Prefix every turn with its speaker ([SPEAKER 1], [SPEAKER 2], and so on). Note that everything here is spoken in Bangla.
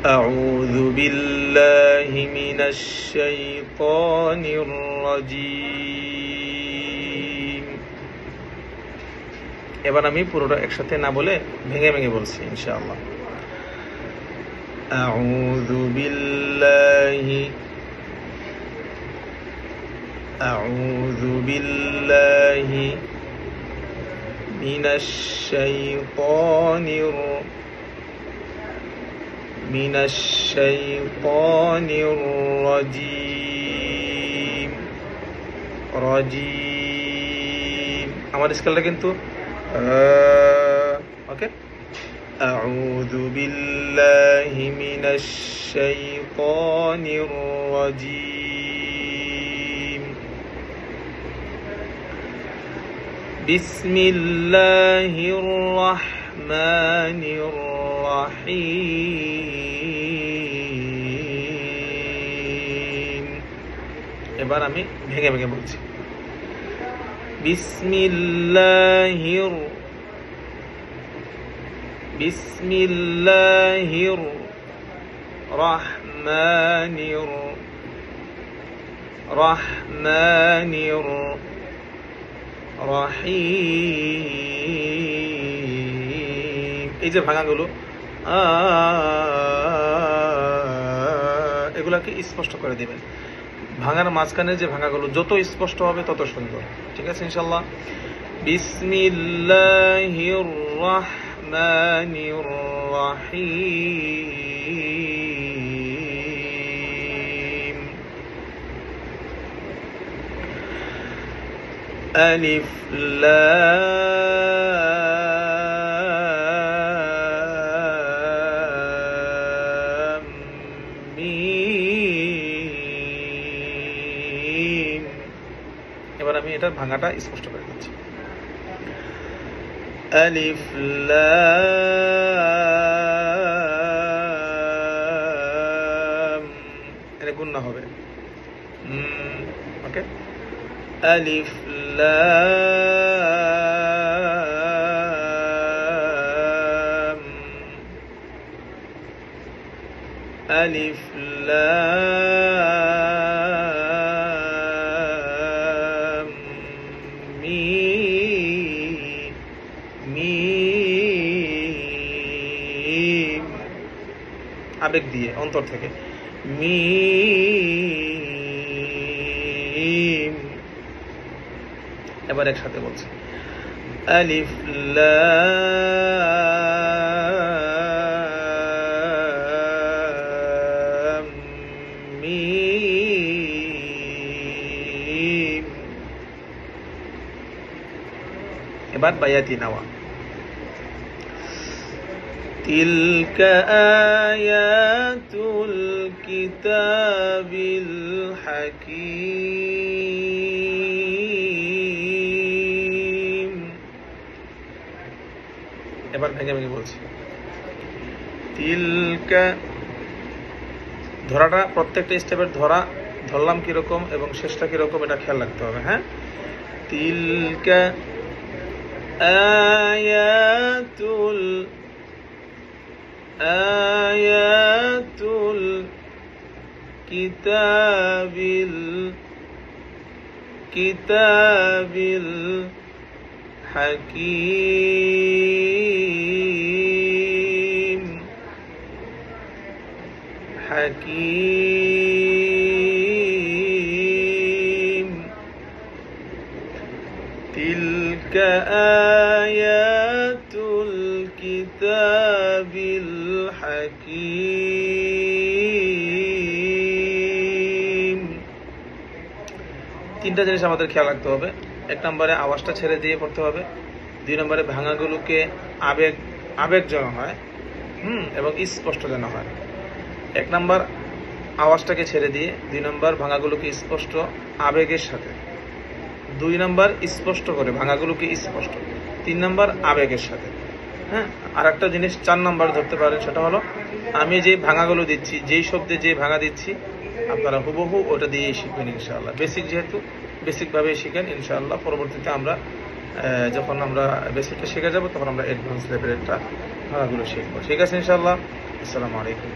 [SPEAKER 1] أعوذ بالله من الشيطان الرجيم। এবার আমি পুরোটা একসাথে না বলে ভেঙে ভেঙে বলছি ইনশাআল্লাহ। আউযু বিল্লাহি মিনাশ শাইতানির রাজিম। আমার স্কেলটা কিন্তু ওকে। আউযু বিল্লাহি মিনাশ শাইতানির রাজিম। বিসমিল্লাহির রাহমানির রাহিম। এবার আমি ভেঙে ভেঙে বলছি। বিসমিল্লাহির রাহমানির রাহিম। এই যে ভাঙাগুলো এগুলাকে স্পষ্ট করে দিবেন। ভাঙার মাঝখানে যে ভাঙাগুলো যত স্পষ্ট হবে তত সুন্দর। ঠিক আছে ইনশাআল্লাহ। বিসমিল্লাহির রাহমানির রাহিম। আলিফ লাম মিম। এবার আমি এটার ভাঙাটা স্পষ্ট করে দিচ্ছি। আলিফ লাম, এটা গুণনা হবে। ওকে। আলিফ লাম, আলিফ লাম মিম। আবেগ দিয়ে অন্তর থেকে মিম। এবার একসাথে বলছি। আলিফ লাম মিম। এবার বায়াতি নাওয়া। তিলকা আয়াতুল কিতাবিল হাকীম। এবার ভেঙে ভেঙে বলছি। তিলকা, ধরাটা প্রত্যেকটা স্টেপের ধরলাম কিরকম এবং শেষটা কিরকম এটা খেয়াল রাখতে হবে। হ্যাঁ, তিলকা আয়াতুল কিতাবিল হাকীম। তিলকা আয়াতুল কিতাবিল হাকীম। তিনটা জিনিস আমাদের খেয়াল রাখতে হবে। এক নম্বরে আওয়াজটা ছেড়ে দিয়ে পড়তে হবে। দুই নম্বরে ভাঙাগুলোকে আবেগ যেন হয়, এবং স্পষ্ট যেন হয়। এক নম্বর আওয়াজটাকে ছেড়ে দিয়ে, দুই নম্বর ভাঙাগুলোকে স্পষ্ট আবেগের সাথে, দুই নম্বর স্পষ্ট করে ভাঙাগুলোকে স্পষ্ট, তিন নম্বর আবেগের সাথে। হ্যাঁ, আর একটা জিনিস 4 নম্বর ধরতে পারেন, সেটা হলো আমি যে ভাঙাগুলো দিচ্ছি, যেই শব্দে যে ভাঙা দিচ্ছি আপনারা হুবহু ওটা দিয়েই শিখবেন ইনশাআল্লাহ। বেসিক যেহেতু বেসিকভাবে শিখেন ইনশাআল্লাহ। পরবর্তীতে আমরা যখন আমরা বেসিকটা শিখে যাব তখন আমরা অ্যাডভান্স লেভেলেরটা ভাঙাগুলো শিখবো। ঠিক আছে ইনশাআল্লাহ। আসসালামু আলাইকুম।